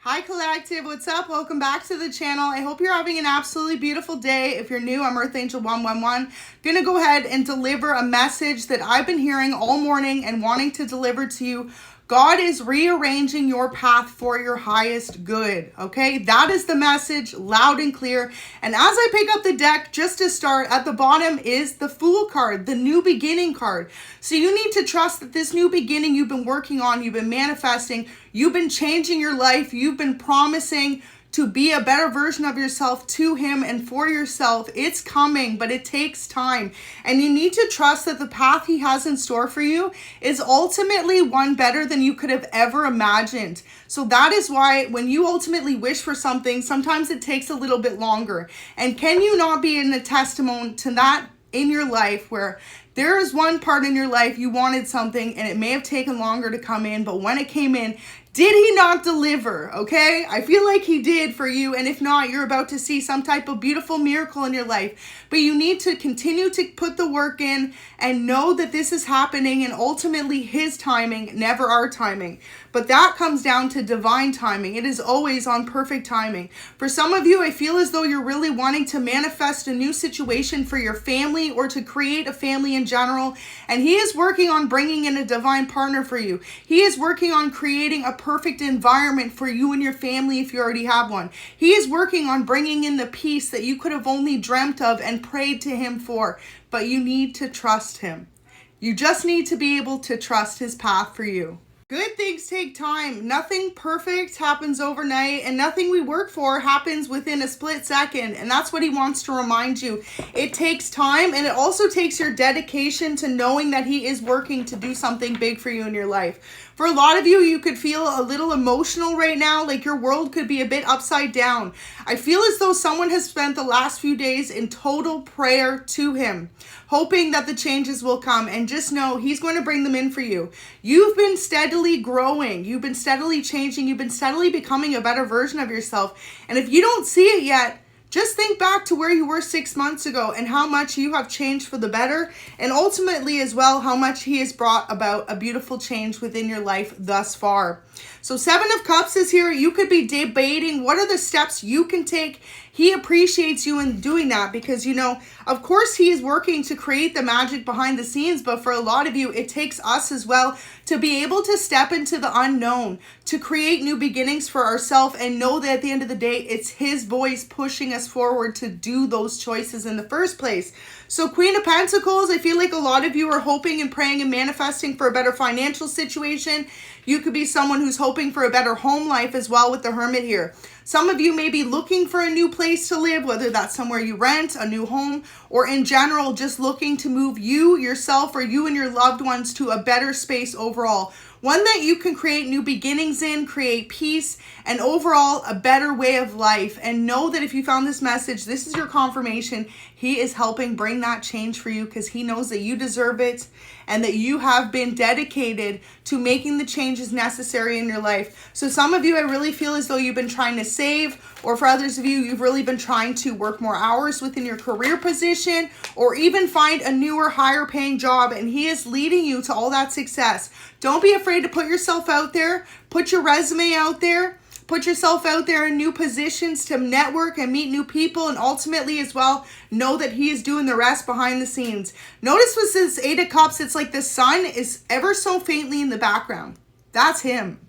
Hi Collective, what's up? Welcome back to the channel. I hope you're having an absolutely beautiful day. If you're new, I'm Earth Angel 111. Gonna go ahead and deliver a message that I've been hearing all morning and wanting to deliver to you. God is rearranging your path for your highest good, okay? That is the message, loud and clear. And as I pick up the deck, just to start, at the bottom is the Fool card, the new beginning card. So you need to trust that this new beginning you've been working on, you've been manifesting, you've been changing your life, you've been promising to be a better version of yourself to him and for yourself. It's coming, but it takes time. And you need to trust that the path he has in store for you is ultimately one better than you could have ever imagined. So that is why when you ultimately wish for something, sometimes it takes a little bit longer. And can you not be in a testimony to that in your life where there is one part in your life you wanted something and it may have taken longer to come in, but when it came in, did he not deliver? Okay, I feel like he did for you, and if not, you're about to see some type of beautiful miracle in your life. But you need to continue to put the work in and know that this is happening, and ultimately his timing, never our timing. But that comes down to divine timing. It is always on perfect timing. For some of you, I feel as though you're really wanting to manifest a new situation for your family or to create a family in general, and he is working on bringing in a divine partner for you. He is working on creating a perfect environment for you and your family if you already have one. He is working on bringing in the peace that you could have only dreamt of and prayed to him for, but you need to trust him. You just need to be able to trust his path for you. Good things take time. Nothing perfect happens overnight, and nothing we work for happens within a split second. And that's what he wants to remind you. It takes time, and it also takes your dedication to knowing that he is working to do something big for you in your life. For a lot of you, you could feel a little emotional right now, like your world could be a bit upside down. I feel as though someone has spent the last few days in total prayer to him, hoping that the changes will come, and just know he's going to bring them in for you. You've been steadily growing, you've been steadily changing, you've been steadily becoming a better version of yourself. And if you don't see it yet, just think back to where you were 6 months ago and how much you have changed for the better, and ultimately as well how much he has brought about a beautiful change within your life thus far. So 7 of Cups is here. You could be debating what are the steps you can take. He appreciates you in doing that because, you know, of course he is working to create the magic behind the scenes, but for a lot of you, it takes us as well to be able to step into the unknown, to create new beginnings for ourselves and know that at the end of the day, it's his voice pushing us forward to do those choices in the first place. So Queen of Pentacles, I feel like a lot of you are hoping and praying and manifesting for a better financial situation. You could be someone who's hoping for a better home life as well with the Hermit here. Some of you may be looking for a new place to live, whether that's somewhere you rent, a new home, or in general, just looking to move you, yourself, or you and your loved ones to a better space overall. One that you can create new beginnings in, create peace, and overall a better way of life. And know that if you found this message, this is your confirmation. He is helping bring that change for you because he knows that you deserve it and that you have been dedicated to making the changes necessary in your life. So some of you, I really feel as though you've been trying to save, or for others of you, you've really been trying to work more hours within your career position, or even find a newer, higher paying job, and he is leading you to all that success. Don't be afraid to put yourself out there, put your resume out there, put yourself out there in new positions to network and meet new people, and ultimately as well, know that he is doing the rest behind the scenes. Notice with this 8 of Cups, it's like the sun is ever so faintly in the background. That's him.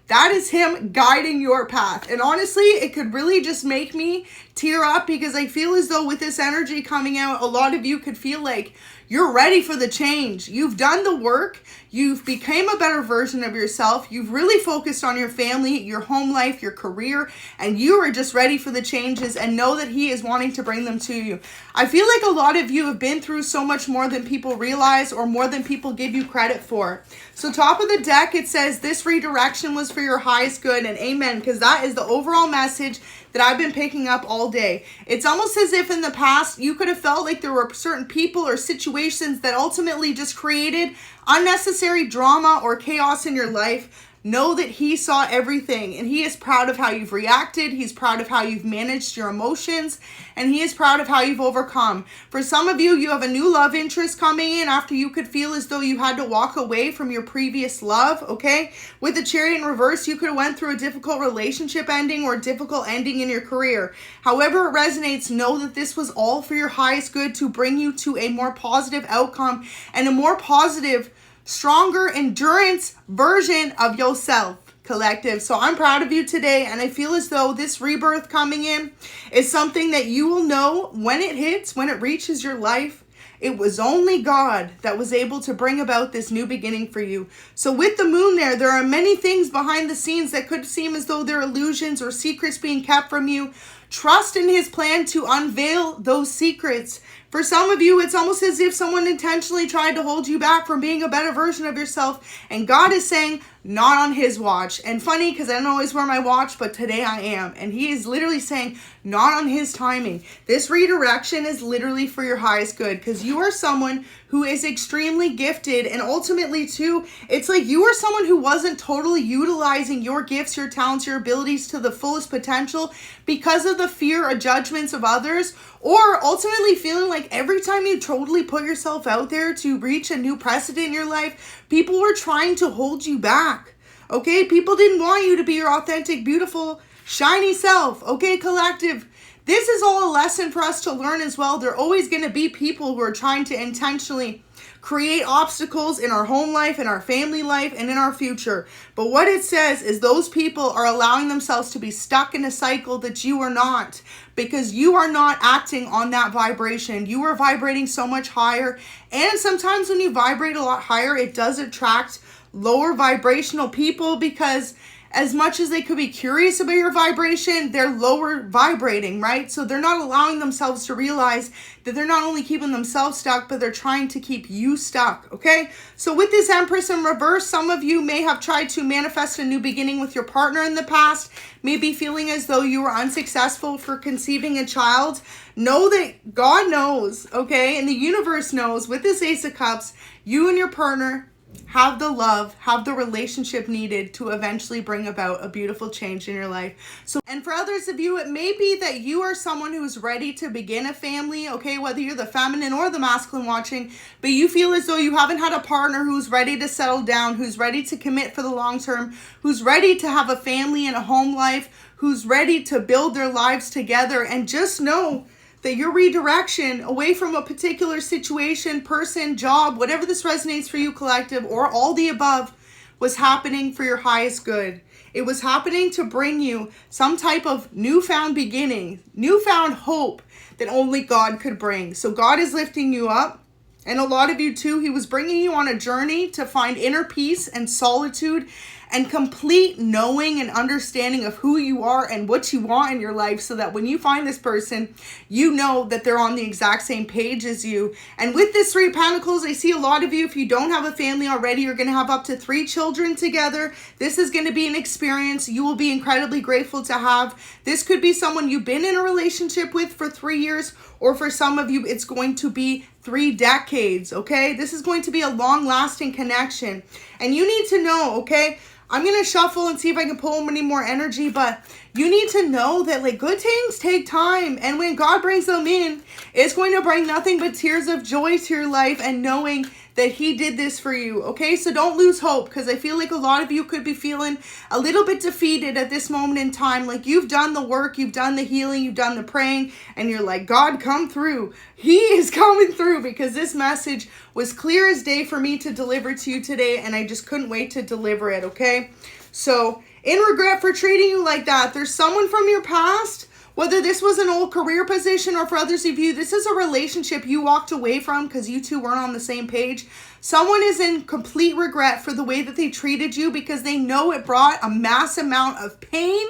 That is him guiding your path. And honestly, it could really just make me tear up because I feel as though with this energy coming out, a lot of you could feel like you're ready for the change. You've done the work. You've become a better version of yourself. You've really focused on your family, your home life, your career, and you are just ready for the changes and know that he is wanting to bring them to you. I feel like a lot of you have been through so much more than people realize or more than people give you credit for. So top of the deck, it says this redirection was for your highest good, and amen, because that is the overall message that I've been picking up all day. It's almost as if in the past you could have felt like there were certain people or situations that ultimately just created unnecessary drama or chaos in your life. know that he saw everything and he is proud of how you've reacted. He's proud of how you've managed your emotions, and he is proud of how you've overcome. For some of you, you have a new love interest coming in after you could feel as though you had to walk away from your previous love, okay? With the Chariot in reverse, you could have went through a difficult relationship ending or a difficult ending in your career. However it resonates, know that this was all for your highest good to bring you to a more positive outcome and a more positive, stronger endurance version of yourself, collective. So I'm proud of you today, and I feel as though this rebirth coming in is something that you will know when it hits, when it reaches your life. It was only God that was able to bring about this new beginning for you. So with the moon there are many things behind the scenes that could seem as though they're illusions or secrets being kept from you. Trust in his plan to unveil those secrets. For some of you, it's almost as if someone intentionally tried to hold you back from being a better version of yourself. And God is saying, not on his watch. And funny, because I don't always wear my watch, but today I am. And he is literally saying, not on his timing. This redirection is literally for your highest good, because you are someone who is extremely gifted. And ultimately, too, it's like you are someone who wasn't totally utilizing your gifts, your talents, your abilities to the fullest potential because of the fear or judgments of others, or ultimately feeling like every time you totally put yourself out there to reach a new precedent in your life, people were trying to hold you back, okay? People didn't want you to be your authentic, beautiful, shiny self, okay, collective? This is all a lesson for us to learn as well. There are always going to be people who are trying to intentionally create obstacles in our home life, in our family life, and in our future. But what it says is those people are allowing themselves to be stuck in a cycle that you are not, because you are not acting on that vibration. You are vibrating so much higher. And sometimes when you vibrate a lot higher, it does attract lower vibrational people, because as much as they could be curious about your vibration, they're lower vibrating, right? So they're not allowing themselves to realize that they're not only keeping themselves stuck, but they're trying to keep you stuck, okay? So with this Empress in reverse, some of you may have tried to manifest a new beginning with your partner in the past, maybe feeling as though you were unsuccessful for conceiving a child. Know that God knows, okay? And the universe knows, with this Ace of Cups, you and your partner have the love, have the relationship needed to eventually bring about a beautiful change in your life. So, and for others of you, it may be that you are someone who's ready to begin a family, okay, whether you're the feminine or the masculine watching, but you feel as though you haven't had a partner who's ready to settle down, who's ready to commit for the long term, who's ready to have a family and a home life, who's ready to build their lives together. And just know that your redirection away from a particular situation, person, job, whatever this resonates for you, collective, or all the above, was happening for your highest good. It was happening to bring you some type of newfound beginning, newfound hope that only God could bring. So God is lifting you up. And a lot of you too, he was bringing you on a journey to find inner peace and solitude and complete knowing and understanding of who you are and what you want in your life, so that when you find this person, you know that they're on the exact same page as you. And with this Three of Pentacles, I see a lot of you, if you don't have a family already, you're going to have up to 3 children together. This is going to be an experience you will be incredibly grateful to have. This could be someone you've been in a relationship with for 3 years, or for some of you, it's going to be 3 decades, okay? This is going to be a long-lasting connection. And you need to know, okay? I'm going to shuffle and see if I can pull any more energy, but you need to know that like good things take time. And when God brings them in, it's going to bring nothing but tears of joy to your life, and knowing that he did this for you, okay? So don't lose hope, because I feel like a lot of you could be feeling a little bit defeated at this moment in time. Like you've done the work, you've done the healing, you've done the praying, and you're like, God, come through. He is coming through, because this message was clear as day for me to deliver to you today, and I just couldn't wait to deliver it, okay? So in regret for treating you like that, there's someone from your past, whether this was an old career position, or for others of you, this is a relationship you walked away from because you two weren't on the same page. Someone is in complete regret for the way that they treated you, because they know it brought a mass amount of pain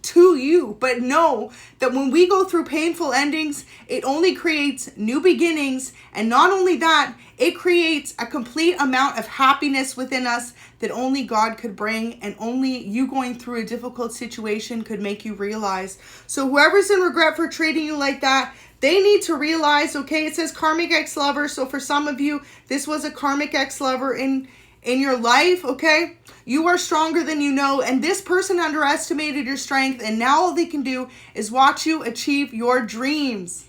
to you. But know that when we go through painful endings, it only creates new beginnings. And not only that, it creates a complete amount of happiness within us that only God could bring, and only you going through a difficult situation could make you realize. So whoever's in regret for treating you like that, they need to realize, okay, it says karmic ex-lover. So for some of you, this was a karmic ex-lover in your life, okay? You are stronger than you know, and this person underestimated your strength, and now all they can do is watch you achieve your dreams.